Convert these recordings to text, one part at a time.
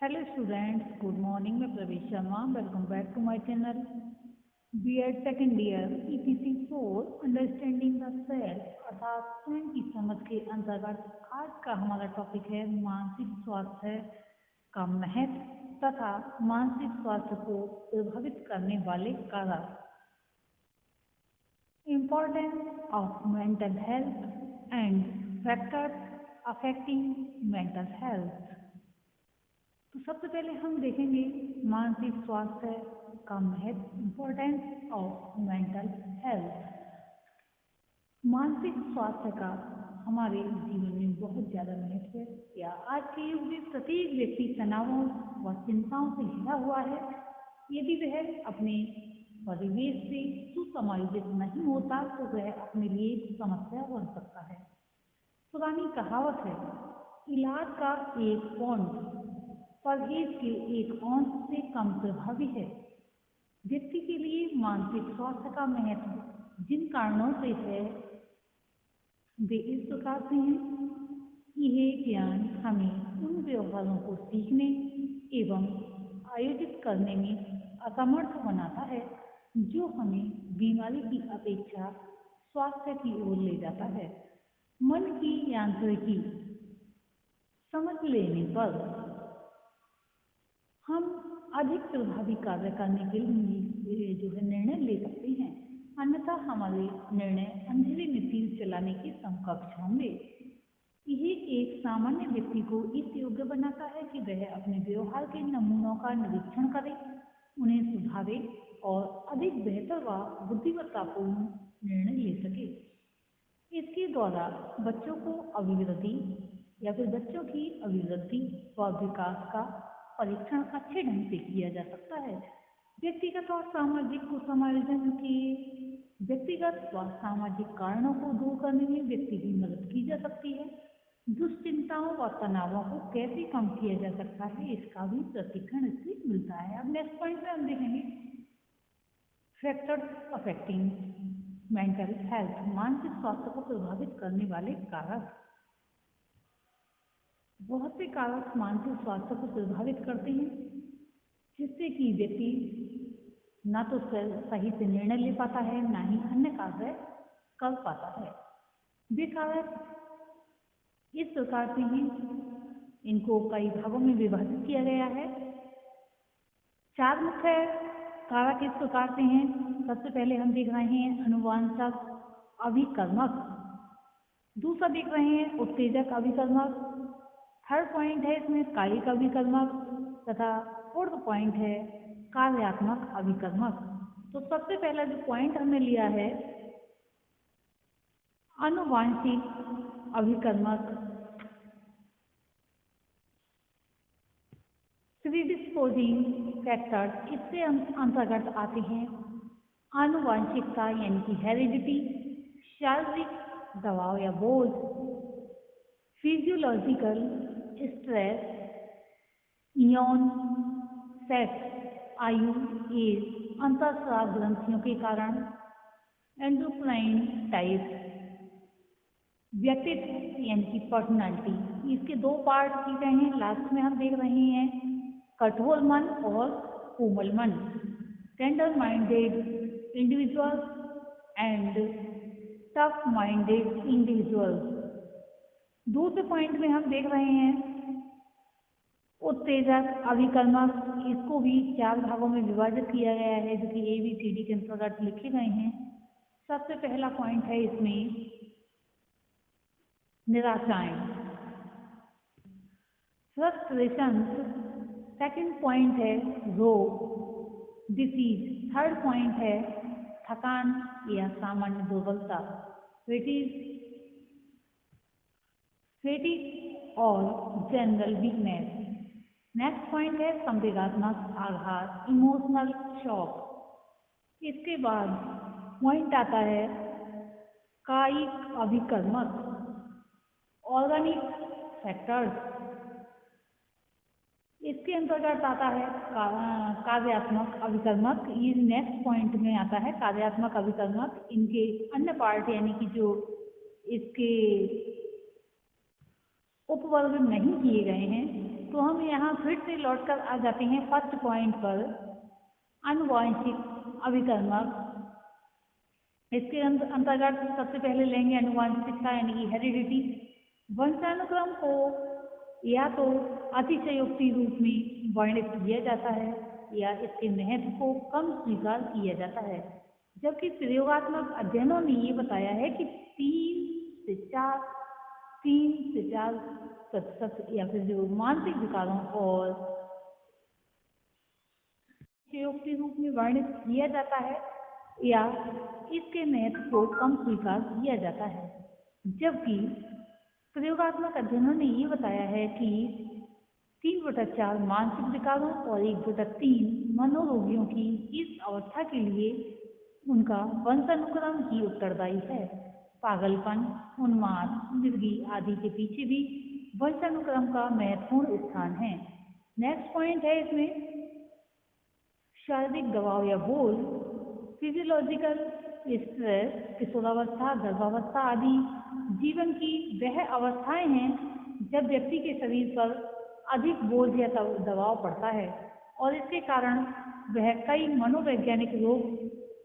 Hello students, good morning. मैं प्रवेश Sharma. Welcome back to my channel. B.Ed second year EPC 4 Understanding the Self अर्थात स्वयं की समझ के अंतर्गत आज का हमारा टॉपिक है मानसिक स्वास्थ्य का महत्व तथा मानसिक स्वास्थ्य को प्रभावित करने वाले कारक. Importance of mental health and factors affecting mental health. तो सबसे पहले हम देखेंगे मानसिक स्वास्थ्य का महत्व, इम्पोर्टेंस ऑफ मेंटल हेल्थ. मानसिक स्वास्थ्य का हमारे जीवन में बहुत ज़्यादा महत्व है. या आज के युग में प्रत्येक व्यक्ति तनावों व चिंताओं से घिरा हुआ है. यदि वह अपने परिवेश से सुसमायोजित नहीं होता तो वह अपने लिए समस्या बन सकता है. पुरानी कहावत है, इलाज का एक पौंड परहेज के एक औंस से कम प्रभावी है. व्यक्ति के लिए मानसिक स्वास्थ्य का महत्व जिन कारणों से है वे इस प्रकार से हैं. यह ज्ञान हमें उन व्यवहारों को सीखने एवं आयोजित करने में असमर्थ बनाता है जो हमें बीमारी की अपेक्षा स्वास्थ्य की ओर ले जाता है. मन की यांत्रिकी समझ लेने पर हम अधिक प्रभावी कार्य करने के लिए जो है निर्णय ले सकते हैं. अन्यथा हमारे निर्णय अंधेरे में तीर चलाने के समकक्ष होंगे. यह एक सामान्य व्यक्ति को इस योग्य बनाता है कि वह अपने व्यवहार के नमूनों का निरीक्षण करे, उन्हें सुधारे और अधिक बेहतर व बुद्धिमत्तापूर्ण निर्णय ले सके. इसके द्वारा बच्चों की अभिवृद्धि व विकास का परीक्षण अच्छे ढंग से किया जा सकता है. व्यक्तिगत व सामाजिक कुसमायोजन के व्यक्तिगत व सामाजिक कारणों को दूर करने में व्यक्ति की मदद की जा सकती है. दुश्चिंताओं व तनावों को कैसे कम किया जा सकता है इसका भी प्रशिक्षण इससे मिलता है. अब नेक्स्ट पॉइंट में हम देखेंगे फैक्टर्स अफेक्टिंग मेंटल हेल्थ. मानसिक स्वास्थ्य को प्रभावित करने वाले कारक. बहुत से कारक मानसिक स्वास्थ्य को प्रभावित करते हैं जिससे कि व्यक्ति ना तो सही से निर्णय ले पाता है ना ही अन्य कार्य कर पाता है. वे कारक इस प्रकार से हैं, इनको कई भागों में विभाजित किया गया है. 4 मुख्य कारक इस प्रकार से हैं. सबसे पहले हम देख रहे हैं अनुवांशक अभिकर्मक, दूसरा देख रहे हैं उत्तेजक अभिकर्मक, थर्ड पॉइंट है इसमें कायिक अभिकर्मक तथा फोर्थ पॉइंट है कार्यात्मक अभिकर्मक. तो सबसे पहला जो पॉइंट हमने लिया है अनुवांशिक अभिकर्मक, प्रीडिस्पोजिंग फैक्टर्स. इसके अंतर्गत आते हैं आनुवांशिकता यानी कि हेरिडिटी, शारीरिक दबाव या बोझ, फिजियोलॉजिकल स्ट्रेस, इयॉन, सेक्स, आयु, एज, अंतःस्राव ग्रंथियों के कारण, एंडोक्राइन टाइप, व्यक्तित्व यानी कि पर्सनालिटी. इसके 2 पार्ट किए गए हैं. लास्ट में हम देख रहे हैं कठोर मन और कोमल मन, tender minded individuals and tough minded individuals. दूसरे पॉइंट में हम देख रहे हैं उत्तेजक अभिकर्मक. इसको भी 4 भागों में विभाजित किया गया है जो कि ABCD के अंतर्गत लिखे गए हैं. सबसे पहला पॉइंट है इसमें निराशाएं, फ्रस्ट्रेशन. सेकंड पॉइंट है रोग, डिसीज. थर्ड पॉइंट है थकान या सामान्य दुर्बलता, फेटिग और जनरल वीकनेस. नेक्स्ट पॉइंट है संवेगात्मक आघात, इमोशनल शॉक. इसके बाद पॉइंट आता है कायिक अभिकर्मक, ऑर्गेनिक फैक्टर्स. इसके अंतर्गत आता है कार्यात्मक अभिकर्मक. ये नेक्स्ट पॉइंट में आता है कार्यात्मक अभिकर्मक. इनके अन्य पार्ट यानी कि जो इसके उपवर्ग नहीं किए गए हैं तो हम यहाँ फिर से लौटकर आ जाते हैं फर्स्ट पॉइंट पर, आनुवांशिक अभिकर्मक। इसके अंतर्गत सबसे पहले लेंगे आनुवांशिकता यानी कि हेरिडिटी। वंशानुक्रम को या तो अतिशयोक्ति रूप में वर्णित किया जाता है या इसके महत्व को कम स्वीकार किया जाता है, जबकि प्रयोगात्मक अध्ययनों ने ये बताया है कि 3 से 4% या फिर जो मानसिक विकारों और अतिशयोक्ति रूप में वर्णित किया जाता है या इसके महत्व को कम स्वीकार किया जाता है, जबकि प्रयोगात्मक अध्ययनों ने ये बताया है कि 3/4 मानसिक विकारों और 1/3 मनोरोगियों की इस अवस्था के लिए उनका वंशानुक्रम ही उत्तरदायी है। पागलपन, उन्माद, मिर्गी आदि के पीछे भी वंशानुक्रम का महत्वपूर्ण स्थान है। नेक्स्ट पॉइंट है इसमें शारीरिक दबाव या बोझ। फिजियोलॉजिकल स्ट्रेस, किशोरावस्था, गर्भावस्था आदि जीवन की वह अवस्थाएं हैं जब व्यक्ति के शरीर पर अधिक बोझ या दबाव पड़ता है और इसके कारण वह कई मनोवैज्ञानिक रोग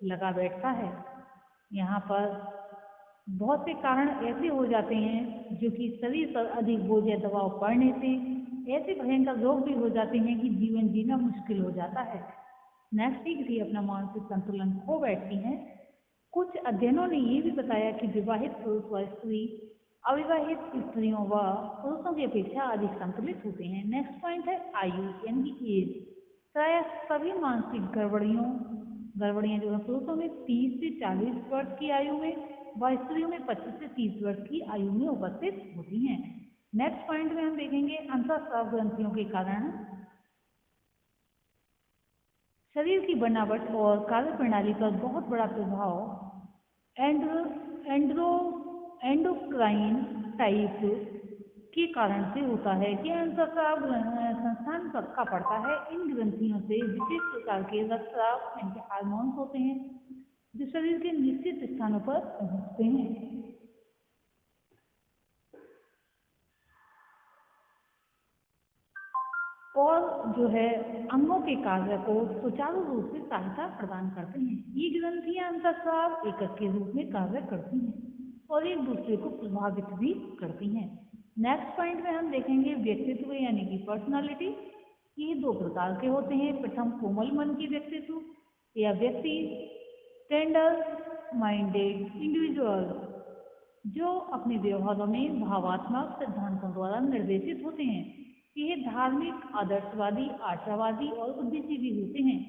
लगा बैठता है। यहाँ पर बहुत से कारण ऐसे हो जाते हैं जो कि शरीर पर अधिक बोझ या दबाव पड़ने से ऐसे भयंकर रोग भी हो जाते हैं कि जीवन जीना मुश्किल हो जाता है। नेक्स्ट भी अपना मानसिक संतुलन खो बैठती हैं। कुछ अध्ययनों ने ये भी बताया कि विवाहित पुरुष व स्त्री अविवाहित स्त्रियों व पुरुषों की अपेक्षा अधिक संतुलित होते हैं। नेक्स्ट पॉइंट है आयु यानी एज। प्राय सभी मानसिक गड़बड़ियाँ जो है पुरुषों में 30 से 40 वर्ष की आयु में व स्त्रियों में 25 से 30 वर्ष की आयु में उपस्थित होती हैं। नेक्स्ट पॉइंट में हम देखेंगे अंतःस्राव ग्रंथियों के कारण। शरीर की बनावट और कार्य प्रणाली पर बहुत बड़ा प्रभाव एंडोक्राइन टाइप के कारण से होता है कि अंतःस्राव संस्थान का पड़ता है। इन ग्रंथियों से विशेष प्रकार के रक्तस्राव यानी हार्मोन्स होते हैं जो शरीर के निश्चित स्थानों पर पहुंचते हैं और जो है अंगों के कार्य को सुचारू रूप से सहायता प्रदान करते हैं। ये ग्रंथियां अंतःस्राव एकक के रूप में कार्य करती हैं और एक दूसरे को प्रभावित भी करती हैं। नेक्स्ट पॉइंट में हम देखेंगे व्यक्तित्व यानी कि पर्सनालिटी। ये 2 प्रकार के होते हैं। प्रथम कोमल मन की व्यक्तित्व या व्यक्ति टेंडर माइंडेड इंडिविजुअल जो अपने व्यवहारों में भावात्मक सिद्धांतों द्वारा निर्देशित होते हैं। ये धार्मिक, आदर्शवादी, आशावादी और बुद्धिजीवी होते हैं।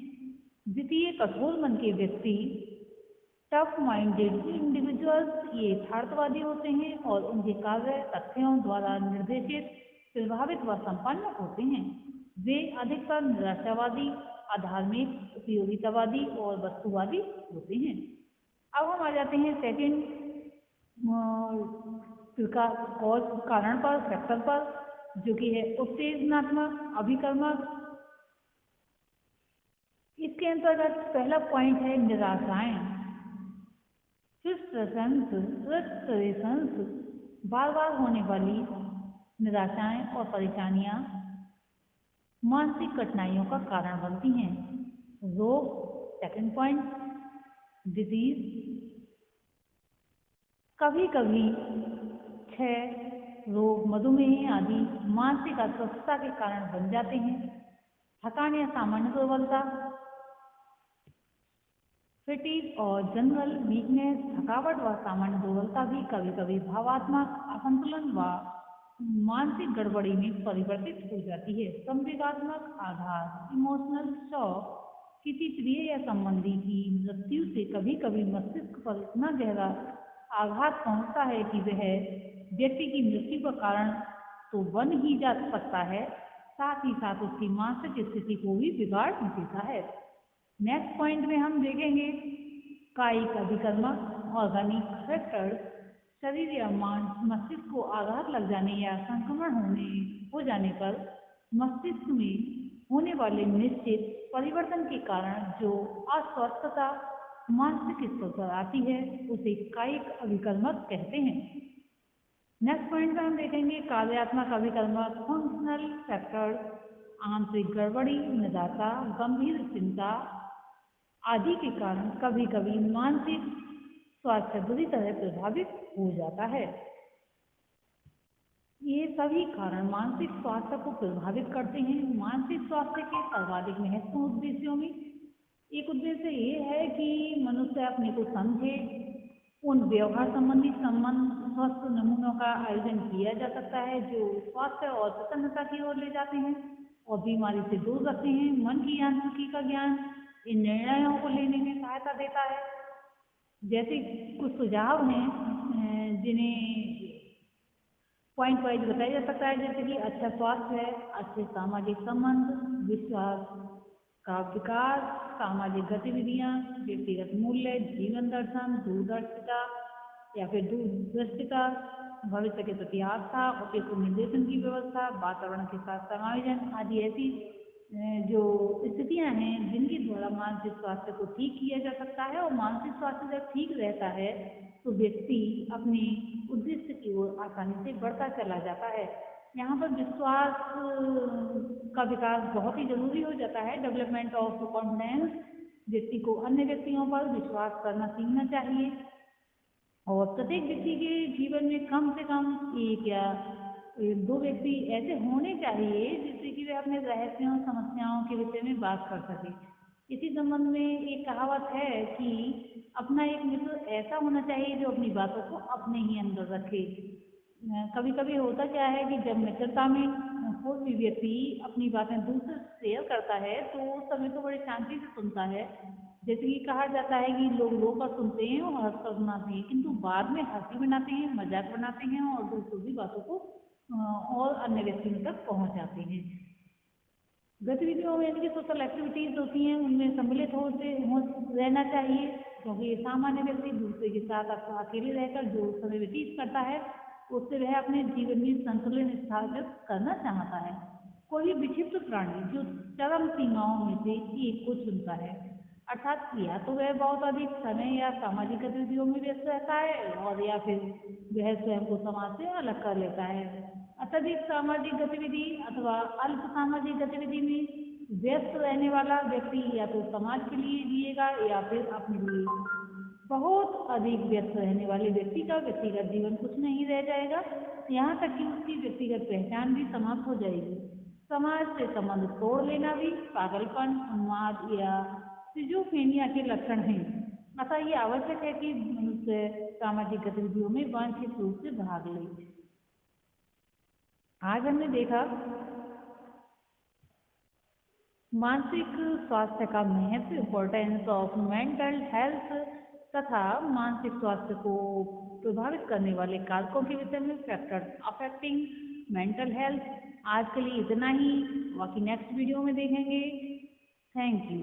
द्वितीय कठोर मन के व्यक्ति टफ माइंडेड इंडिविजुअल्स ये यथार्थवादी होते हैं और उनके कार्य तथ्यों द्वारा निर्देशित, प्रभावित व संपन्न होते हैं। वे अधिकतर निराशावादी, अधार्मिक, उपयोगितावादी और वस्तुवादी होते हैं। अब हम आ जाते हैं सेकेंड कारण पर, फैक्टर पर, जो कि है उत्तेजनात्मक अभिकर्मक। इसके अंतर्गत पहला पॉइंट है निराशाएं। फ्रस्ट्रेशंस, बार बार होने वाली निराशाएं और परेशानियां मानसिक कठिनाइयों का कारण बनती हैं। रोग, सेकंड पॉइंट डिजीज। कभी कभी क्षय रोग, मधुमेह आदि मानसिक अस्वस्थता के कारण बन जाते हैं। थकान या सामान्य दुर्बलता, फैटीग और जनरल वीकनेस। थकावट व सामान्य दुर्बलता भी कभी कभी भावात्मक असंतुलन व मानसिक गड़बड़ी में परिवर्तित हो जाती है। संवेगात्मक आघात, इमोशनल शॉक। किसी प्रिय या संबंधी की मृत्यु से कभी कभी मस्तिष्क पर इतना गहरा आघात पहुंचता है कि वह व्यक्ति की मृत्यु का कारण तो बन ही जा सकता है, साथ ही साथ उसकी मानसिक स्थिति को भी बिगाड़ देता है। नेक्स्ट पॉइंट में हम देखेंगे कायिक अभिकर्मक ऑर्गेनिक फैक्टर्स। शरीर या मस्तिष्क को आघात लग जाने या संक्रमण हो जाने पर मस्तिष्क में होने वाले निश्चित परिवर्तन के कारण जो अस्वस्थता मानसिक स्तर पर आती है उसे कायिक अभिकर्मक कहते हैं। नेक्स्ट पॉइंट में हम देखेंगे कार्यात्मक अभिकर्मक फंक्शनल फैक्टर्स, आंतरिक गड़बड़ी, निराशा, गंभीर चिंता आदि के कारण कभी कभी मानसिक स्वास्थ्य बुरी तरह प्रभावित हो जाता है। ये सभी कारण मानसिक स्वास्थ्य को प्रभावित करते हैं। मानसिक स्वास्थ्य के सर्वाधिक महत्वपूर्ण उद्देश्यों में एक उद्देश्य ये है कि मनुष्य अपने को समझे। उन व्यवहार संबंधी संबंध स्वस्थ नमूनों का आयोजन किया जा सकता है जो स्वास्थ्य और प्रसन्नता की ओर ले जाते हैं और बीमारी से दूर रखते हैं। मन की यांत्रिकी का ज्ञान इन निर्णयों को लेने में सहायता देता है। जैसे कुछ सुझाव हैं जिन्हें पॉइंट वाइज बताया जा सकता है, जैसे कि अच्छा स्वास्थ्य है, अच्छे सामाजिक संबंध, विश्वास का विकास, सामाजिक गतिविधियां, व्यक्तिगत मूल्य, जीवन दर्शन, दूरदर्शिता या फिर दूरदृष्टिता, भविष्य के प्रति आस्था, उपयुक्त निर्देशन की व्यवस्था, वातावरण के साथ समायोजन आदि ऐसी जो स्थितियां हैं जिनके द्वारा मानसिक स्वास्थ्य को ठीक किया जा सकता है। और मानसिक स्वास्थ्य जब ठीक रहता है तो व्यक्ति अपने उद्देश्य की ओर आसानी से बढ़ता चला जाता है। यहाँ पर विश्वास का विकास बहुत ही जरूरी हो जाता है। डेवलपमेंट ऑफ कॉन्फिडेंस, व्यक्ति को अन्य व्यक्तियों पर विश्वास करना सीखना चाहिए और प्रत्येक व्यक्ति के जीवन में कम से कम एक या दो व्यक्ति ऐसे होने चाहिए जिससे कि वे अपने रहस्यों समस्याओं के विषय में बात कर सके। इसी संबंध में एक कहावत है कि अपना एक मित्र ऐसा होना चाहिए जो अपनी बातों को अपने ही अंदर रखे। कभी कभी होता क्या है कि जब मित्रता में कोई भी व्यक्ति अपनी बातें दूसरे से शेयर करता है तो उस समय तो बड़ी शांति से सुनता है। जैसे कि कहा जाता है कि लोग रो कर सुनते हैं और हंस कर सुनाते हैं, किंतु बाद में हंसी बनाते हैं, मजाक बनाते हैं और दूसरों की बातों को और अन्य व्यक्तियों तक पहुंचाते हैं। गतिविधियों में यानी सोशल एक्टिविटीज होती हैं उनमें सम्मिलित हो रहना चाहिए, क्योंकि ये सामान्य व्यक्ति दूसरे के साथ अथवा अकेले रहकर जो समय व्यतीत करता है उससे वह अपने जीवन में संतुलन स्थापित करना चाहता है। कोई विक्षिप्त प्राणी जो चरम सीमाओं में से एक को चुनता है, अर्थात या तो वह बहुत अधिक समय या सामाजिक गतिविधियों में व्यस्त रहता है और या फिर वह स्वयं को समाज से अलग कर लेता है। अत्यधिक सामाजिक गतिविधि अथवा अल्प सामाजिक गतिविधि में व्यस्त रहने वाला व्यक्ति या तो समाज के लिए जिएगा या फिर अपने लिए। बहुत अधिक व्यस्त रहने वाले व्यक्ति का व्यक्तिगत जीवन कुछ नहीं रह जाएगा, यहाँ तक कि उसकी व्यक्तिगत पहचान भी समाप्त हो जाएगी। समाज से संबंध तोड़ लेना भी पागलपन, उन्माद या सिजोफ्रेनिया के लक्षण हैं। अतः ये आवश्यक है कि मनुष्य सामाजिक गतिविधियों में वांछित रूप से भाग ले। आज हमने देखा मानसिक स्वास्थ्य का महत्व, इम्पोर्टेंस ऑफ मेंटल हेल्थ तथा मानसिक स्वास्थ्य को प्रभावित करने वाले कारकों के विषय में, फैक्टर्स अफेक्टिंग मेंटल हेल्थ। आज के लिए इतना ही, बाकी नेक्स्ट वीडियो में देखेंगे। Thank you.